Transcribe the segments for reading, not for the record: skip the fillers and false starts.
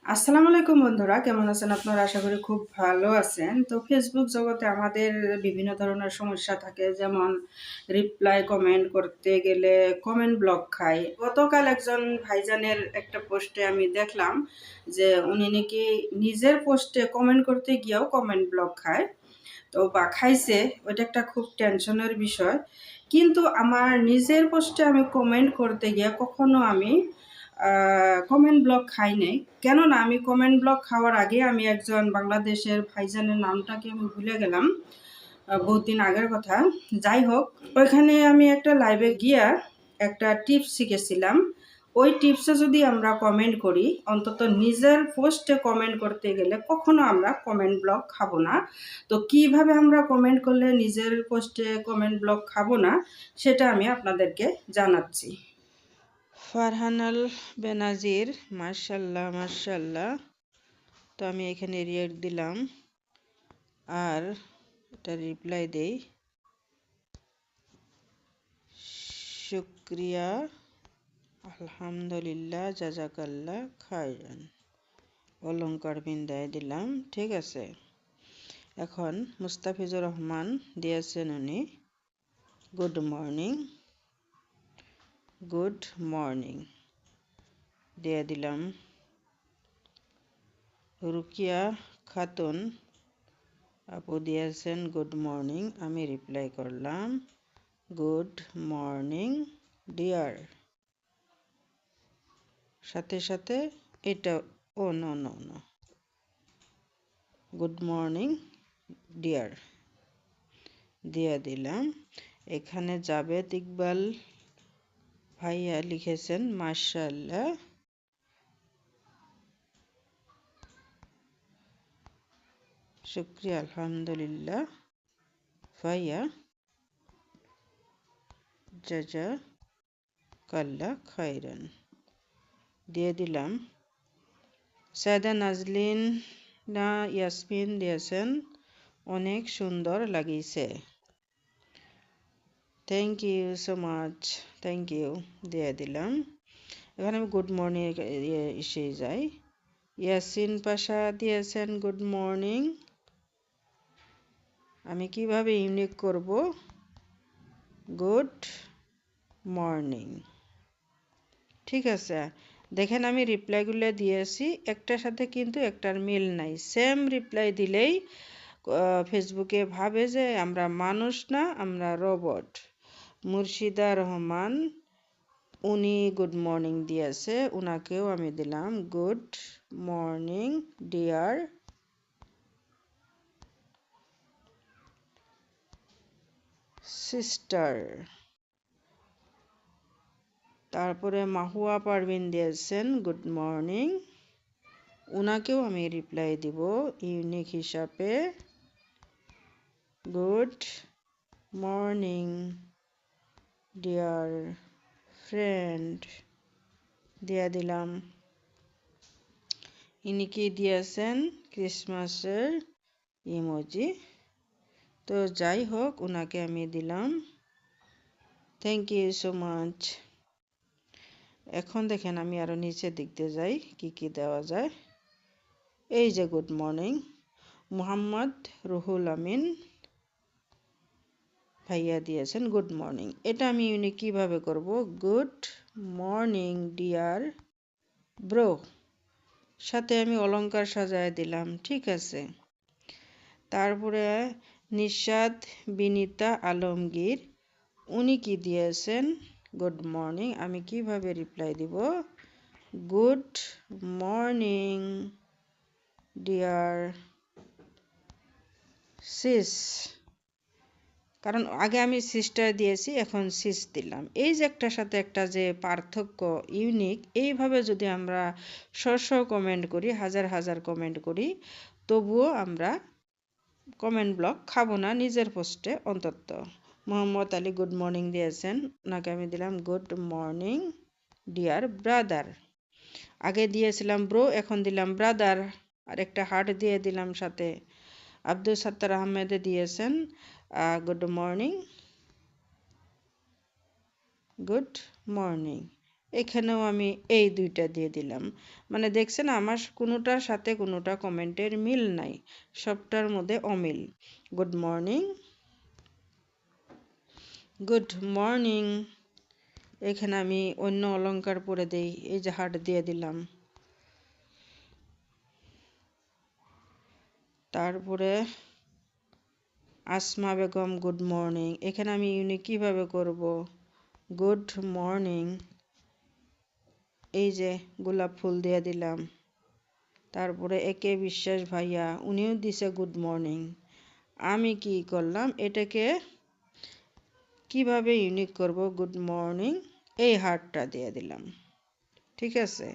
আসসালামু আলাইকুম বন্ধুরা, কেমন আছেন আপনারা? আশা করি খুব ভালো আছেন। তো ফেসবুক জগতে আমাদের বিভিন্ন ধরনের সমস্যা থাকে, যেমন রিপ্লাই কমেন্ট করতে গেলে কমেন্ট ব্লক খায়। গতকাল একজন ভাইজানের একটা পোস্টে আমি দেখলাম যে উনি নাকি নিজের পোস্টে কমেন্ট করতে গিয়েও কমেন্ট ব্লক খায়। তো বা খাইছে, ওইটা একটা খুব টেনশনের বিষয়। কিন্তু আমার নিজের পোস্টে আমি কমেন্ট করতে গিয়ে কখনো আমি কমেন্ট ব্লক খাই নাই। কেননা আমি কমেন্ট ব্লক খাওয়ার আগে আমি একজন বাংলাদেশের ভাইজানের নামটাকে আমি ভুলে গেলাম, বহুত দিন আগের কথা। যাই হোক, ওইখানে আমি একটা লাইভে গিয়া একটা টিপস শিখেছিলাম। ওই টিপসে যদি আমরা কমেন্ট করি, অন্তত নিজের পোস্টে কমেন্ট করতে গেলে কখনো আমরা কমেন্ট ব্লক খাবো না। তো কিভাবে আমরা কমেন্ট করলে নিজের পোস্টে কমেন্ট ব্লক খাবো না, সেটা আমি আপনাদেরকে জানাচ্ছি। ফারহানাল বেনাজির, মার্শাল্লাহ মার্শাল্লাহ। তো আমি এখানে রিয়েক্ট দিলাম আর এটা রিপ্লাই দেই। শুক্রিয়া, আলহামদুলিল্লাহ, জাজাকাল্লাহ খায়রান, অলংকার বিন্দায় দিলাম। ঠিক আছে, এখন মুস্তাফিজুর রহমান দিয়েছেন উনি গুড মর্নিং, গুড মর্নিং দিয়ে দিলাম। রুকিয়া খাতুন আপু দিয়েছেন গুড মর্নিং, আমি রিপ্লাই করলাম গুড মর্নিং ডিয়ার। সাথে সাথে এটা ও no no no, good morning dear দিয়ে দিলাম। এখানে জাবেদ ইকবাল ভাইয়া লিখেছেন মাশাআল্লাহ, শুক্রিয়া আলহামদুলিল্লাহ ভাইয়া, জাজাকাল্লাহ খায়রান দিয়ে দিলাম। সায়দা নাজলিন না ইয়াসমিন দিয়েছেন অনেক সুন্দর লাগিয়েছে, thank you so much, thank you দিয়ে দিলাম। এখানে আমি গুড মর্নিং এসে যাই। ইয়াসিন পাশা দিয়েছেন গুড মর্নিং, আমি কিভাবে ইউনিক করব গুড মর্নিং। ঠিক আছে, দেখেন আমি রিপ্লাইগুলো দিয়েছি, একটার সাথে কিন্তু একটার মিল নাই। সেম রিপ্লাই দিলেই ফেসবুকে ভাবে যে আমরা মানুষ না, আমরা রোবট। মুর্শিদা রহমান উনি গুড মর্নিং দিয়েছে, উনাকেও আমি দিলাম গুড মর্নিং ডিয়ার সিস্টার। তারপরে মাহুয়া পারভিন দিয়েছেন গুড মর্নিং, উনাকেও আমি রিপ্লাই দিব ইউনিক হিসাবে গুড মর্নিং ডিয়ার ফ্রেন্ড দিয়ে দিলাম। ইনি কি দিয়েছেন ক্রিসমাসের ইমোজি। তো যাই হোক, ওনাকে আমি দিলাম থ্যাংক ইউ সো মাচ। এখন দেখেন আমি আরো নিচের দিক দিয়ে যাই, কি কি দেওয়া যায়। এই যে গুড মর্নিং, মুহাম্মদ রুহুল আমিন ভাইয়া দিয়েছেন গুড মর্নিং। এটা আমি ইউনিক কিভাবে করব, গুড মর্নিং ডিয়ার ব্রো, সাথে আমি অলংকার সাজায় দিলাম। ঠিক আছে, তারপরে নিশাদ বিনিতা আলমগীর উনি কি দিয়েছেন গুড মর্নিং, আমি কিভাবে রিপ্লাই দিব গুড মর্নিং ডিয়ার সিস, কারণ আগে আমি সিস্টার দিয়েছি, এখন সিস দিলাম। এই যে একটার সাথে একটা যে পার্থক্য ইউনিক, এইভাবে যদি আমরা কমেন্ট করি, হাজার হাজার কমেন্ট করি, তবুও আমরা কমেন্ট ব্লক খাবো না নিজের পোস্টে অন্তত। মোহাম্মদ আলী গুড মর্নিং দিয়েছেন, ওনাকে আমি দিলাম গুড মর্নিং ডিয়ার ব্রাদার। আগে দিয়েছিলাম ব্রো, এখন দিলাম ব্রাদার, আর একটা হার্ট দিয়ে দিলাম সাথে। আব্দুল সাত্তার আহমেদে দিয়েছেন গুড মর্নিং, গুড মর্নিং এখানেও আমি এই দুইটা দিয়ে দিলাম। মানে দেখছেন আমার কোনোটার সাথে কোনোটা কমেন্টের মিল নাই, সবটার মধ্যে অমিল। Good morning, good morning. এখানে আমি অন্য অলংকার পরে দেই, এই যে হার্ট দিয়ে দিলাম। তারপরে আসমা বেগম গুড মর্নিং, এখানে আমি ইউনিক কিভাবে করব, গুড মর্নিং, এই যে গোলাপ ফুল দিয়ে দিলাম। তারপরে একে বিশ্বাস ভাইয়া, উনিও দিছে গুড মর্নিং। আমি কি করলাম, এটাকে কিভাবে ইউনিক করব, গুড মর্নিং, এই হার্টটা দিয়ে দিলাম। ঠিক আছে।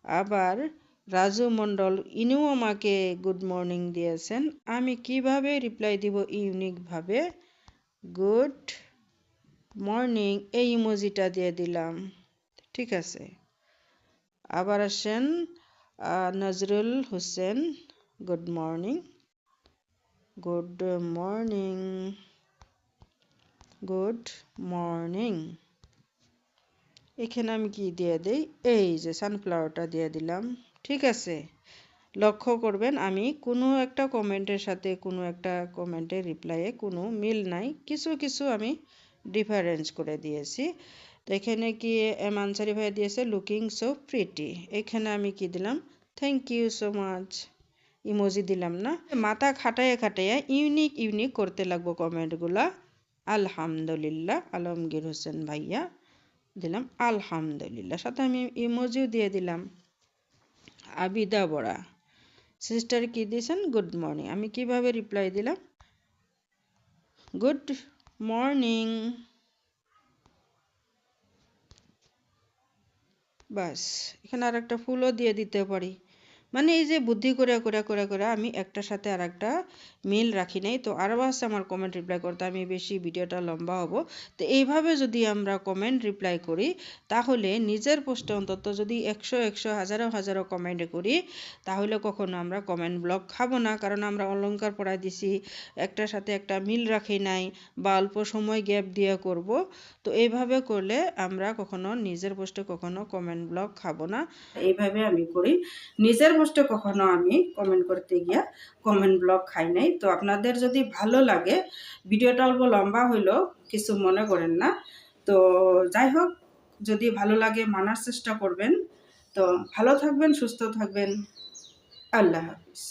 আবার রাজু মণ্ডল, ইনিও আমাকে গুড মর্নিং দিয়েছেন। আমি কিভাবে রিপ্লাই দিব ইউনিকভাবে, গুড মর্নিং, এই ইমোজিটা দিয়ে দিলাম। ঠিক আছে। আবার আসেন Nazrul Hossain, good morning, good morning, good morning. এখানে আমি কি দিয়ে দেই, এই যে সানফ্লাওয়ারটা দিয়ে দিলাম। ঠিক আছে। লক্ষ্য করবেন আমি কোনো একটা কমেন্টের সাথে কোনো একটা কমেন্টের রিপ্লাইয়ে কোনো মিল নাই, কিছু কিছু আমি ডিফারেন্স করে দিয়েছি। তো এখানে কি এম আনসারি ভাই দিয়েছে লুকিং সো প্রিটি, এখানে আমি কি দিলাম, thank you so much, emoji দিলাম না। মাথা খাটাইয়া খাটাইয়া ইউনিক ইউনিক করতে লাগবো কমেন্টগুলা। আলহামদুলিল্লাহ, আলমগীর হোসেন ভাইয়া দিলাম আলহামদুলিল্লাহ, সাথে আমি ইমোজিও দিয়ে দিলাম। আবিদা বড়া সিস্টার কি দিয়েছেন, গুড মর্নিং, আমি কিভাবে রিপ্লাই দিলাম, গুড মর্নিং। বাস, এখানে আর একটা ফুলও দিয়ে দিতে পারি। মানে এই যে বুদ্ধি করে করে করে করে আমি একটার সাথে আর একটা মিল রাখি নাই। তো আরও আছে আমার কমেন্ট রিপ্লাই করতে, আমি বেশি ভিডিওটা লম্বা হব। তো এইভাবে যদি আমরা কমেন্ট রিপ্লাই করি, তাহলে নিজের পোস্টে অন্তত যদি 100 হাজারো হাজারো কমেন্ট করি, তাহলে কখনো আমরা কমেন্ট ব্লক খাবো না। কারণ আমরা অলংকার পড়াই দিছি, একটার সাথে একটা মিল রাখি নাই, বা অল্প সময় গ্যাপ দিয়ে করব। তো এইভাবে করলে আমরা কখনো নিজের পোস্টে কখনো কমেন্ট ব্লক খাবো না। এইভাবে আমি করি, নিজের পোস্টে কখনো আমি কমেন্ট করতে গিয়া কমেন্ট ব্লক খাই নাই। তো আপনাদের যদি ভালো লাগে, ভিডিওটা অল্প লম্বা হইলেও কিছু মনে করেন না। তো যাই হোক, যদি ভালো লাগে মানার চেষ্টা করবেন। তো ভালো থাকবেন, সুস্থ থাকবেন। আল্লাহ হাফিজ।